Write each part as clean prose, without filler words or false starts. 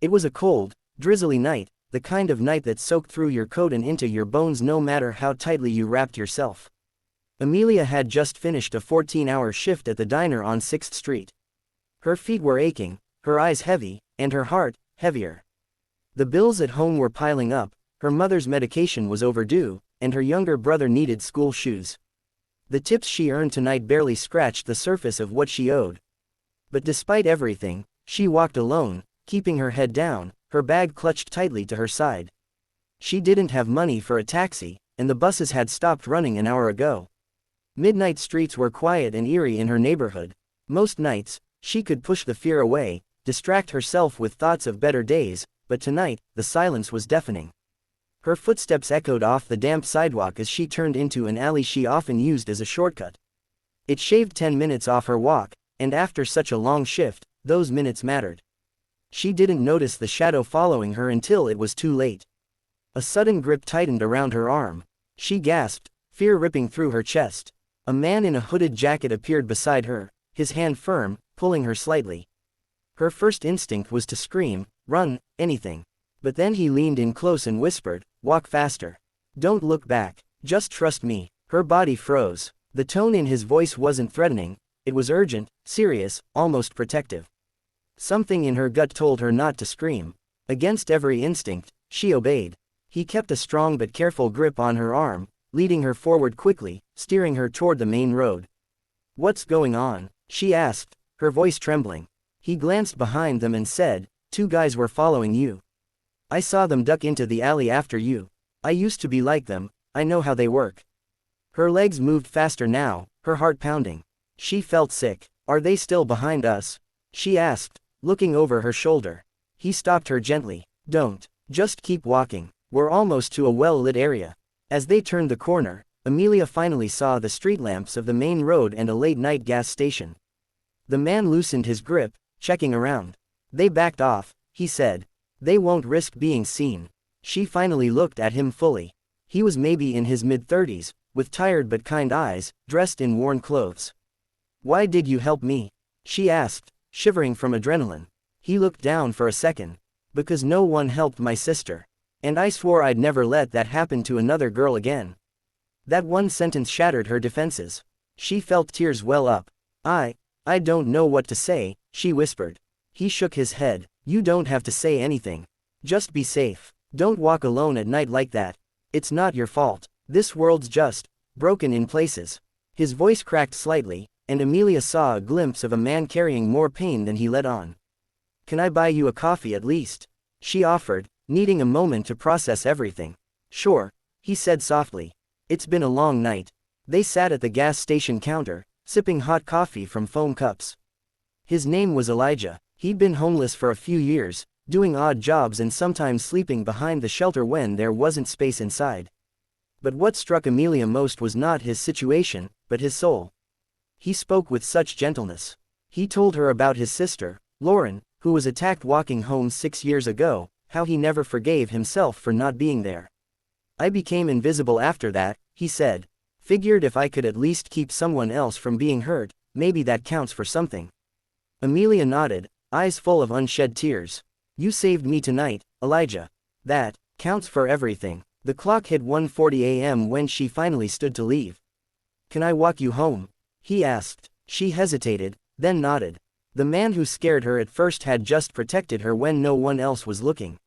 It was a cold, drizzly night, the kind of night that soaked through your coat and into your bones no matter how tightly you wrapped yourself. Amelia had just finished a 14-hour shift at the diner on 6th Street. Her feet were aching, her eyes heavy, and her heart, heavier. The bills at home were piling up, her mother's medication was overdue, and her younger brother needed school shoes. The tips she earned tonight barely scratched the surface of what she owed. But despite everything, she walked alone, keeping her head down, her bag clutched tightly to her side. She didn't have money for a taxi, and the buses had stopped running an hour ago. Midnight streets were quiet and eerie in her neighborhood. Most nights, she could push the fear away, distract herself with thoughts of better days, but tonight, the silence was deafening. Her footsteps echoed off the damp sidewalk as she turned into an alley she often used as a shortcut. It shaved 10 minutes off her walk, and after such a long shift, those minutes mattered. She didn't notice the shadow following her until it was too late. A sudden grip tightened around her arm. She gasped, fear ripping through her chest. A man in a hooded jacket appeared beside her, his hand firm, pulling her slightly. Her first instinct was to scream, run, anything. But then he leaned in close and whispered, "Walk faster. Don't look back, just trust me." Her body froze. The tone in his voice wasn't threatening, it was urgent, serious, almost protective. Something in her gut told her not to scream. Against every instinct, she obeyed. He kept a strong but careful grip on her arm, leading her forward quickly, steering her toward the main road. "What's going on?" she asked, her voice trembling. He glanced behind them and said, "Two guys were following you. I saw them duck into the alley after you. I used to be like them, I know how they work." Her legs moved faster now, her heart pounding. She felt sick. "Are they still behind us?" she asked, looking over her shoulder. He stopped her gently. "Don't. Just keep walking. We're almost to a well-lit area." As they turned the corner, Amelia finally saw the street lamps of the main road and a late-night gas station. The man loosened his grip, checking around. "They backed off," he said. "They won't risk being seen." She finally looked at him fully. He was maybe in his mid-30s, with tired but kind eyes, dressed in worn clothes. "Why did you help me?" she asked, shivering from adrenaline. He looked down for a second. "Because no one helped my sister. And I swore I'd never let that happen to another girl again." That one sentence shattered her defenses. She felt tears well up. I don't know what to say," she whispered. He shook his head. "You don't have to say anything. Just be safe. Don't walk alone at night like that. It's not your fault. This world's just broken in places." His voice cracked slightly, and Amelia saw a glimpse of a man carrying more pain than he let on. "Can I buy you a coffee at least?" she offered, needing a moment to process everything. "Sure," he said softly. "It's been a long night." They sat at the gas station counter, sipping hot coffee from foam cups. His name was Elijah. He'd been homeless for a few years, doing odd jobs and sometimes sleeping behind the shelter when there wasn't space inside. But what struck Amelia most was not his situation, but his soul. He spoke with such gentleness. He told her about his sister, Lauren, who was attacked walking home 6 years ago, how he never forgave himself for not being there. "I became invisible after that," he said. "Figured if I could at least keep someone else from being hurt, maybe that counts for something." Amelia nodded, eyes full of unshed tears. "You saved me tonight, Elijah. That counts for everything." The clock hit 1:40 a.m. when she finally stood to leave. "Can I walk you home?" he asked. She hesitated, then nodded. The man who scared her at first had just protected her when no one else was looking.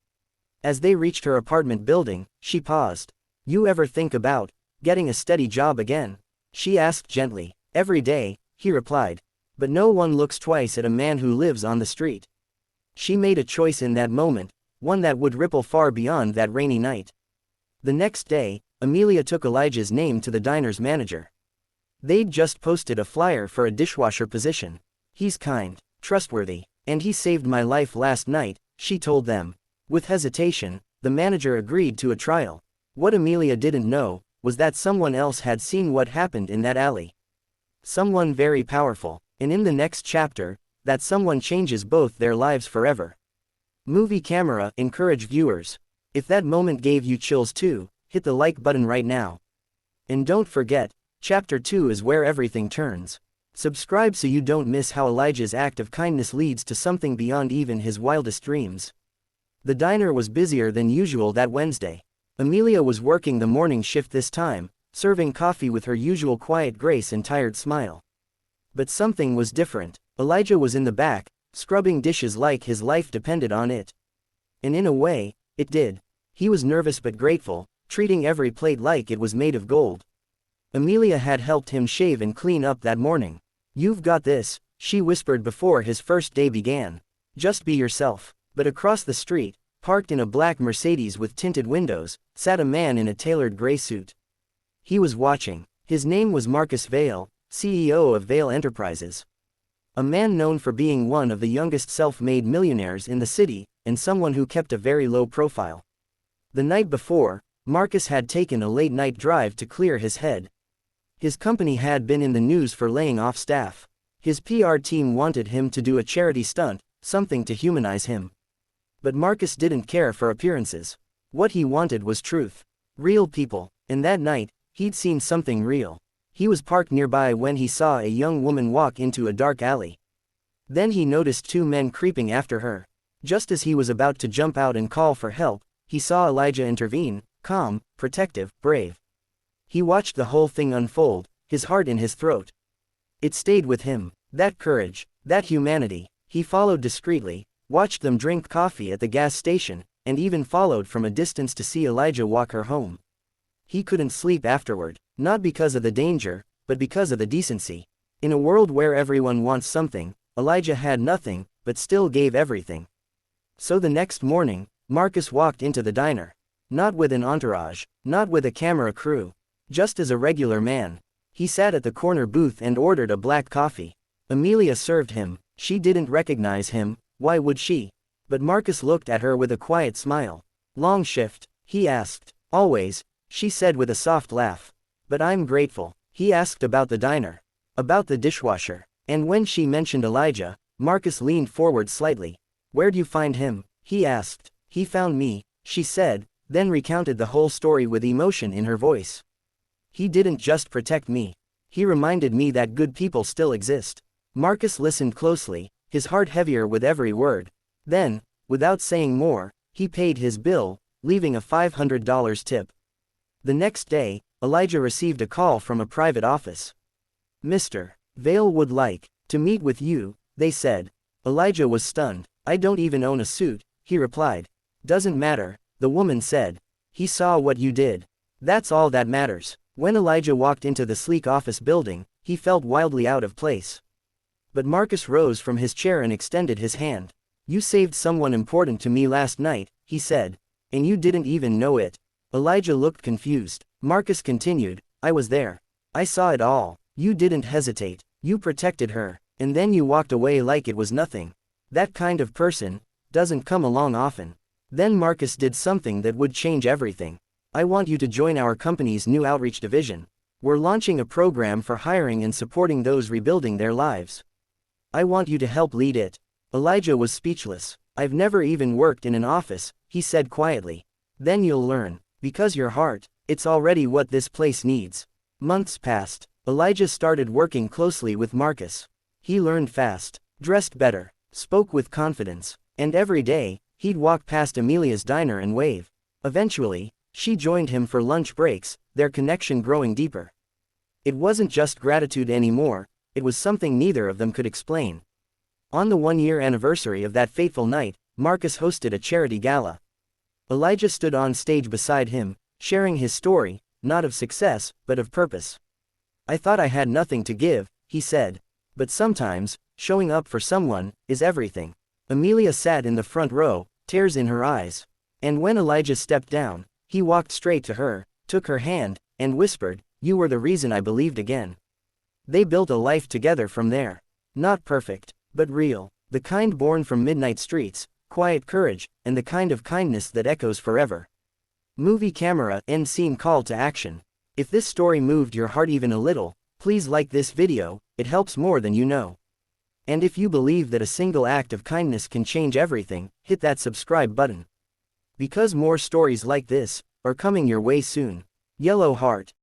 As they reached her apartment building, she paused. "You ever think about getting a steady job again?" she asked gently. "Every day," he replied. "But no one looks twice at a man who lives on the street." She made a choice in that moment, one that would ripple far beyond that rainy night. The next day, Amelia took Elijah's name to the diner's manager. They'd just posted a flyer for a dishwasher position. "He's kind, trustworthy, and he saved my life last night," she told them. With hesitation, the manager agreed to a trial. What Amelia didn't know was that someone else had seen what happened in that alley. Someone very powerful, and in the next chapter, that someone changes both their lives forever. Movie Camera encourage viewers. If that moment gave you chills too, hit the like button right now. And don't forget, Chapter 2 is where everything turns. Subscribe so you don't miss how Elijah's act of kindness leads to something beyond even his wildest dreams. The diner was busier than usual that Wednesday. Amelia was working the morning shift this time, serving coffee with her usual quiet grace and tired smile. But something was different. Elijah was in the back, scrubbing dishes like his life depended on it. And in a way, it did. He was nervous but grateful, treating every plate like it was made of gold. Amelia had helped him shave and clean up that morning. "You've got this," she whispered before his first day began. "Just be yourself." But across the street, parked in a black Mercedes with tinted windows, sat a man in a tailored gray suit. He was watching. His name was Marcus Vale, CEO of Vale Enterprises. A man known for being one of the youngest self-made millionaires in the city, and someone who kept a very low profile. The night before, Marcus had taken a late-night drive to clear his head. His company had been in the news for laying off staff. His PR team wanted him to do a charity stunt, something to humanize him. But Marcus didn't care for appearances. What he wanted was truth. Real people. And that night, he'd seen something real. He was parked nearby when he saw a young woman walk into a dark alley. Then he noticed two men creeping after her. Just as he was about to jump out and call for help, he saw Elijah intervene, calm, protective, brave. He watched the whole thing unfold, his heart in his throat. It stayed with him. That courage, that humanity. He followed discreetly, watched them drink coffee at the gas station, and even followed from a distance to see Elijah walk her home. He couldn't sleep afterward, not because of the danger, but because of the decency. In a world where everyone wants something, Elijah had nothing, but still gave everything. So the next morning, Marcus walked into the diner. Not with an entourage, not with a camera crew. Just as a regular man. He sat at the corner booth and ordered a black coffee. Amelia served him. She didn't recognize him, why would she? But Marcus looked at her with a quiet smile. "Long shift?" he asked. "Always," she said with a soft laugh. "But I'm grateful." He asked about the diner. About the dishwasher. And when she mentioned Elijah, Marcus leaned forward slightly. "Where'd you find him?" he asked. "He found me," she said, then recounted the whole story with emotion in her voice. "He didn't just protect me. He reminded me that good people still exist." Marcus listened closely, his heart heavier with every word. Then, without saying more, he paid his bill, leaving a $500 tip. The next day, Elijah received a call from a private office. "Mr. Vale would like to meet with you," they said. Elijah was stunned. "I don't even own a suit," he replied. "Doesn't matter," the woman said. "He saw what you did. That's all that matters." When Elijah walked into the sleek office building, he felt wildly out of place. But Marcus rose from his chair and extended his hand. "You saved someone important to me last night," he said. "And you didn't even know it." Elijah looked confused. Marcus continued, "I was there. I saw it all. You didn't hesitate. You protected her. And then you walked away like it was nothing. That kind of person doesn't come along often." Then Marcus did something that would change everything. "I want you to join our company's new outreach division. We're launching a program for hiring and supporting those rebuilding their lives. I want you to help lead it." Elijah was speechless. "I've never even worked in an office," he said quietly. "Then you'll learn. Because your heart, it's already what this place needs." Months passed. Elijah started working closely with Marcus. He learned fast, dressed better, spoke with confidence, and every day, he'd walk past Amelia's diner and wave. Eventually, she joined him for lunch breaks, their connection growing deeper. It wasn't just gratitude anymore, it was something neither of them could explain. On the one-year anniversary of that fateful night, Marcus hosted a charity gala. Elijah stood on stage beside him, sharing his story, not of success, but of purpose. "I thought I had nothing to give," he said. "But sometimes, showing up for someone, is everything." Amelia sat in the front row, tears in her eyes. And when Elijah stepped down, he walked straight to her, took her hand, and whispered, "You were the reason I believed again." They built a life together from there. Not perfect, but real. The kind born from midnight streets, quiet courage, and the kind of kindness that echoes forever. Movie camera end scene call to action. If this story moved your heart even a little, please like this video, it helps more than you know. And if you believe that a single act of kindness can change everything, hit that subscribe button. Because more stories like this are coming your way soon. Yellow heart.